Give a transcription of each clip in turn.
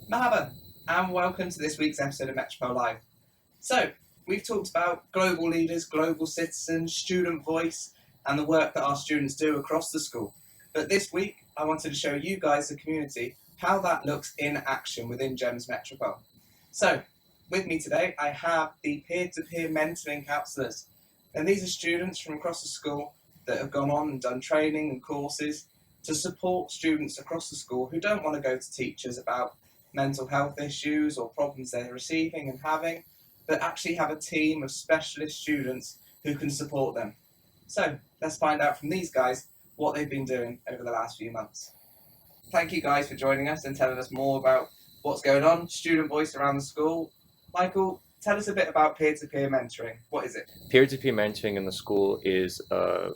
Marhaba, and welcome to this week's episode of Metropole Live. So, we've talked about global leaders, global citizens, student voice, and the work that our students do across the school. But this week, I wanted to show you guys, the community, how that looks in action within GEMS Metropole. So, with me today, I have the peer-to-peer mentoring counsellors. And these are students from across the school that have gone on and done training and courses to support students across the school who don't want to go to teachers about mental health issues or problems they're receiving and having, but actually have a team of specialist students who can support them. So let's find out from these guys what they've been doing over the last few months. Thank you guys for joining us and telling us more about what's going on, student voice around the school. Michael, tell us a bit about peer-to-peer mentoring. What is it? Peer-to-peer mentoring in the school is a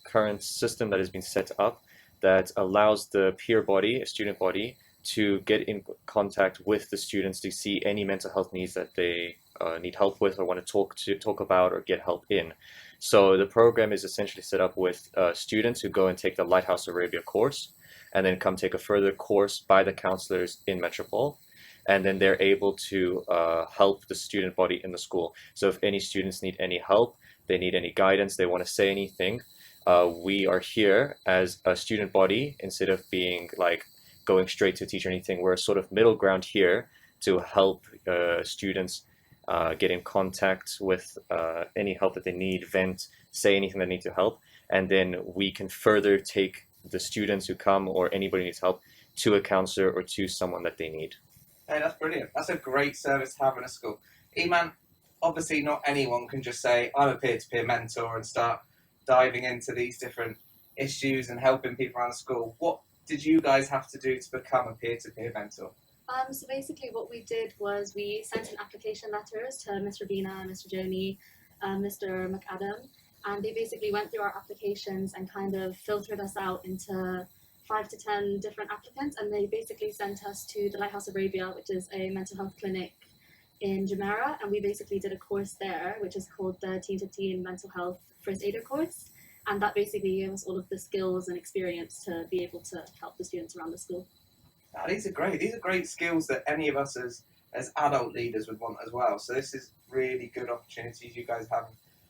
current system that has been set up that allows the peer body, a student body, to get in contact with the students to see any mental health needs that they need help with or want to talk about or get help in. So the program is essentially set up with students who go and take the Lighthouse Arabia course and then come take a further course by the counselors in Metropole. And then they're able to help the student body in the school. So if any students need any help, they need any guidance, they want to say anything, we are here as a student body instead of being like going straight to teach or anything. We're a sort of middle ground here to help students get in contact with any help that they need, vent, say anything they need to help, and then we can further take the students who come or anybody who needs help to a counselor or to someone that they need. Hey, that's brilliant. That's a great service to have in a school. Eman, obviously not anyone can just say, I'm a peer-to-peer mentor and start diving into these different issues and helping people around the school. What did you guys have to do to become a peer-to-peer mentor? So basically what we did was we sent in application letters to Mr. Bina, Mr. Joni, Mr. McAdam, and they basically went through our applications and kind of filtered us out into 5 to 10 different applicants, and they basically sent us to the Lighthouse Arabia, which is a mental health clinic in Jumeirah, and we basically did a course there, which is called the Teen to Teen Mental Health First Aider course, and that basically gave us all of the skills and experience to be able to help the students around the school. Now, these are great. These are great skills that any of us as adult leaders would want as well. So this is really good opportunities you guys have.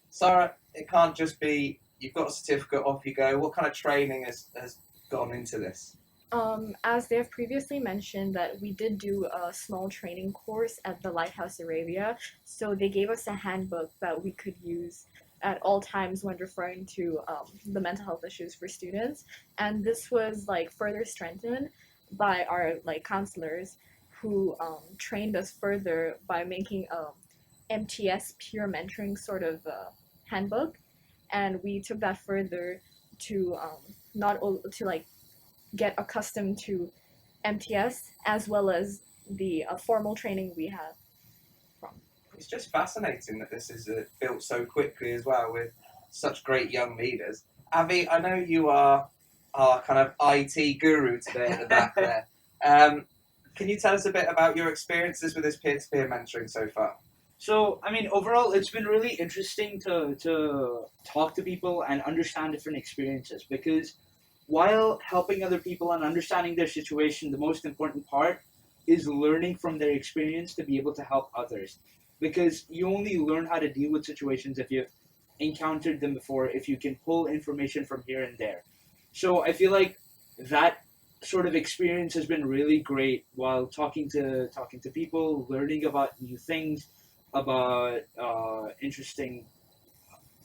Sarah, it can't just be you've got a certificate, off you go. What kind of training has gone into this? As they have previously mentioned that we did do a small training course at the Lighthouse Arabia, so they gave us a handbook that we could use at all times when referring to the mental health issues for students, and this was like further strengthened by our like counselors who trained us further by making a MTS peer mentoring sort of handbook, and we took that further to not to like get accustomed to MTS as well as the formal training we have from. It's just fascinating that this is built so quickly as well with such great young leaders. Avi, I know you are our kind of IT guru today at the back there. Can you tell us a bit about your experiences with this peer-to-peer mentoring so far? So, I mean, overall, it's been really interesting to talk to people and understand different experiences, because while helping other people and understanding their situation, the most important part is learning from their experience to be able to help others. Because you only learn how to deal with situations if you've encountered them before, if you can pull information from here and there. So I feel like that sort of experience has been really great while talking to people, learning about new things, about interesting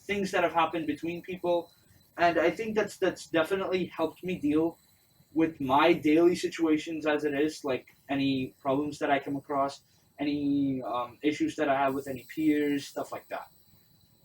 things that have happened between people, and I think that's definitely helped me deal with my daily situations as it is, like any problems that I come across, any issues that I have with any peers, stuff like that.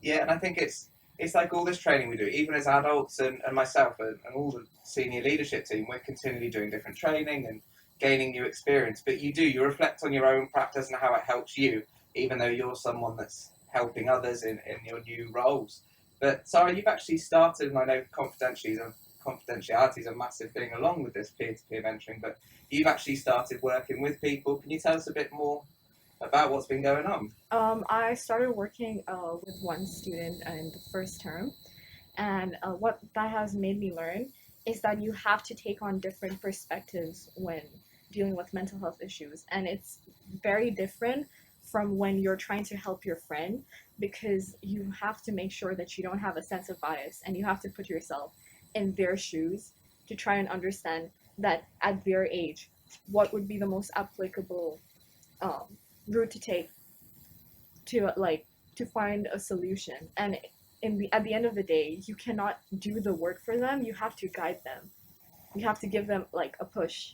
Yeah, and I think it's like all this training we do, even as adults and myself and all the senior leadership team, we're continually doing different training and gaining new experience. But you reflect on your own practice and how it helps you, even though you're someone that's helping others in your new roles. But Sarah, you've actually started, and I know confidentiality is a massive thing along with this peer-to-peer mentoring, but you've actually started working with people. Can you tell us a bit more about what's been going on? I started working with one student in the first term, and what that has made me learn is that you have to take on different perspectives when dealing with mental health issues, and it's very different from when you're trying to help your friend, because you have to make sure that you don't have a sense of bias, and you have to put yourself in their shoes to try and understand that at their age what would be the most applicable route to take to find a solution. And at the end of the day, you cannot do the work for them, you have to guide them, you have to give them like a push.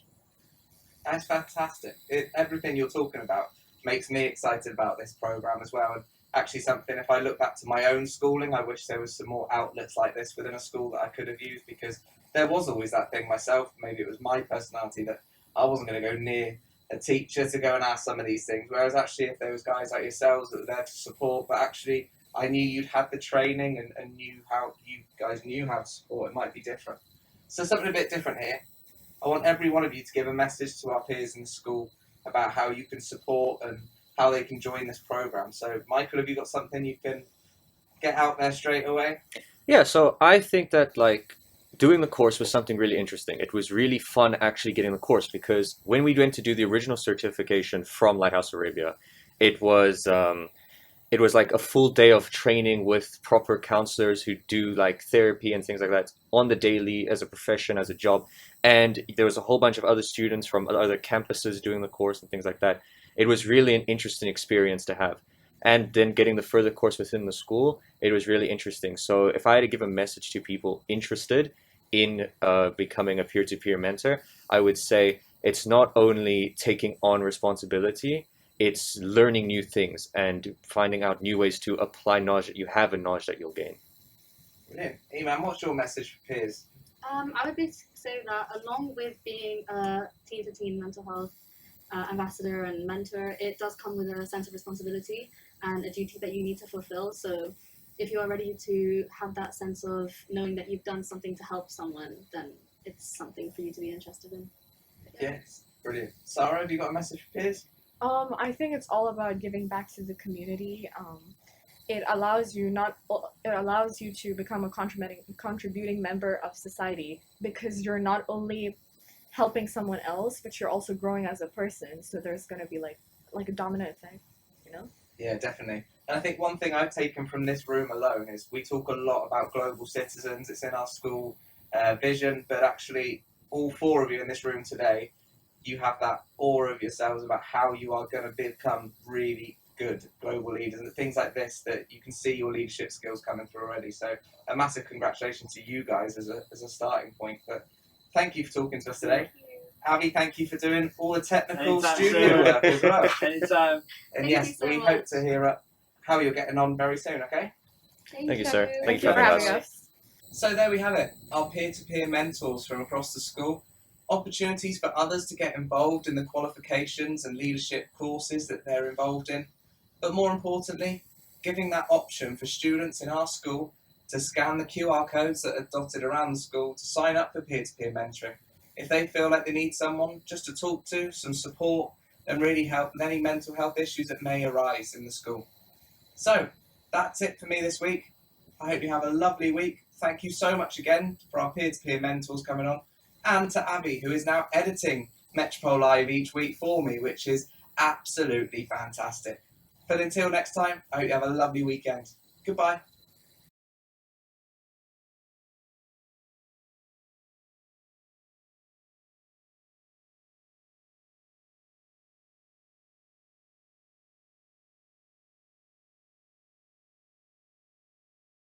That's fantastic. Everything you're talking about makes me excited about this program as well. And actually, something, if I look back to my own schooling, I wish there was some more outlets like this within a school that I could have used, because there was always that thing myself. Maybe it was my personality that I wasn't going to go near a teacher to go and ask some of these things. Whereas actually, if there was guys like yourselves that were there to support, but actually I knew you'd had the training and knew how you guys knew how to support, it might be different. So something a bit different here. I want every one of you to give a message to our peers in the school about how you can support and how they can join this program. So, Michael, have you got something you can get out there straight away? Yeah, so I think that like doing the course was something really interesting. It was really fun actually getting the course, because when we went to do the original certification from Lighthouse Arabia, it was like a full day of training with proper counselors who do like therapy and things like that on the daily as a profession, as a job. And there was a whole bunch of other students from other campuses doing the course and things like that. It was really an interesting experience to have. And then getting the further course within the school, it was really interesting. So if I had to give a message to people interested in becoming a peer-to-peer mentor, I would say it's not only taking on responsibility, it's learning new things and finding out new ways to apply knowledge that you have and knowledge that you'll gain. Brilliant. Eman, what's your message for peers? I would basically say that along with being a teen-to-teen mental health ambassador and mentor, it does come with a sense of responsibility and a duty that you need to fulfill. So if you are ready to have that sense of knowing that you've done something to help someone, then it's something for you to be interested in. Yes, brilliant. Sarah, have you got a message for peers? I think it's all about giving back to the community. It allows you to become a contributing member of society, because you're not only helping someone else, but you're also growing as a person. So there's gonna be like a domino effect, you know? Yeah, definitely. And I think one thing I've taken from this room alone is we talk a lot about global citizens. It's in our school vision, but actually all four of you in this room today, you have that awe of yourselves about how you are going to become really good global leaders, and things like this that you can see your leadership skills coming through already. So a massive congratulations to you guys as a starting point. But thank you for talking to us today. Abby, thank you for doing all the technical studio work as well. Anytime. And Thank yes, you so we much. hope to hear how you're getting on very soon, okay? Thank you, sir. Thank you for having us. So there we have it, our peer-to-peer mentors from across the school. Opportunities for others to get involved in the qualifications and leadership courses that they're involved in. But more importantly, giving that option for students in our school to scan the QR codes that are dotted around the school to sign up for peer-to-peer mentoring. If they feel like they need someone just to talk to, some support, and really help with any mental health issues that may arise in the school. So that's it for me this week. I hope you have a lovely week. Thank you so much again for our peer-to-peer mentors coming on, and to Abby, who is now editing Metropole Live each week for me, which is absolutely fantastic. But until next time, I hope you have a lovely weekend. Goodbye.